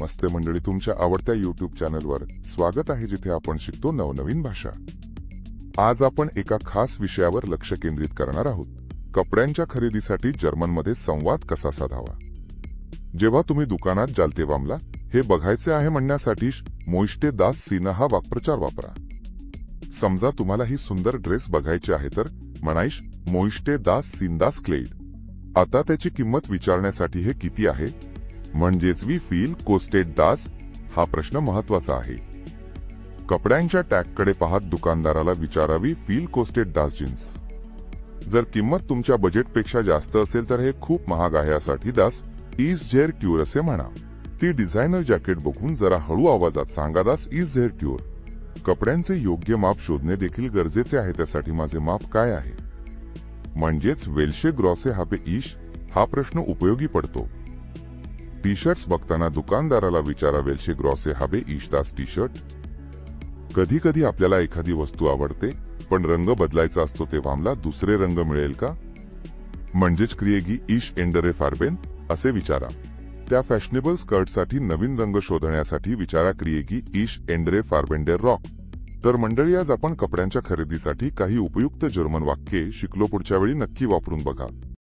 नमस्ते मंडळी, तुमच्या आवडत्या YouTube चॅनलवर स्वागत आहे, जिथे आपण शिकतो नवनवीन भाषा. आज आपण एका खास विषयावर लक्ष केंद्रित करणार आहोत. कपड्यांच्या खरेदीसाठी जर्मनमध्ये संवाद कसा साधावा. जेव्हा तुम्ही दुकानात जाल तेव्हा मला हे बघायचे आहे म्हणण्यासाठी मोइस्टे दास सीन हा वाक्प्रचार वापरा. समजा तुम्हाला ही सुंदर ड्रेस बघायची आहे तर म्हणाईश मोइस्टे दास सीन दास क्लेड. आता त्याची किंमत विचारण्यासाठी हे किती आहे म्हणजेच वी फील कोस्टेड दास हा प्रश्न महत्वाचा आहे. कपड्यांच्या टॅगकडे पाहत दुकानदाराला विचारावी फील कोस्टेड दास जीन्स. जर किंमत तुमच्या बजेटपेक्षा जास्त असेल तर हे खूप महाग आहे यासाठी दास इज झेर ट्यूर असे म्हणा. ती डिझायनर जॅकेट बघून जरा हळू आवाजात सांगा दास इज झेर ट्यूर. कपड्यांचे योग्य माप शोधणे देखील गरजेचे आहे. त्यासाठी माझे माप काय आहे म्हणजेच वेल्शे ग्रॉसे हाबे इश हा प्रश्न उपयोगी पडतो. टी शर्ट्स बघताना दुकानदाराला विचारा वेल्शे ग्रॉसे हाबे इश दास टी शर्ट. कधी कधी आपल्याला एखादी वस्तू आवडते पण रंग बदलायचा असतो तेव्हा मला दुसरे रंग मिळेल का म्हणजेच क्रिएगी इश एंडरे फार्बेन असे विचारा. त्या फॅशनेबल स्कर्टसाठी नवीन रंग शोधण्यासाठी विचारा क्रिएगी इश एंडरे फार्बेंडेर रॉक. तर मंडळी, आज आपण कपड्यांच्या खरेदीसाठी काही उपयुक्त जर्मन वाक्ये शिकलो. पुढच्या वेळी नक्की वापरून बघा.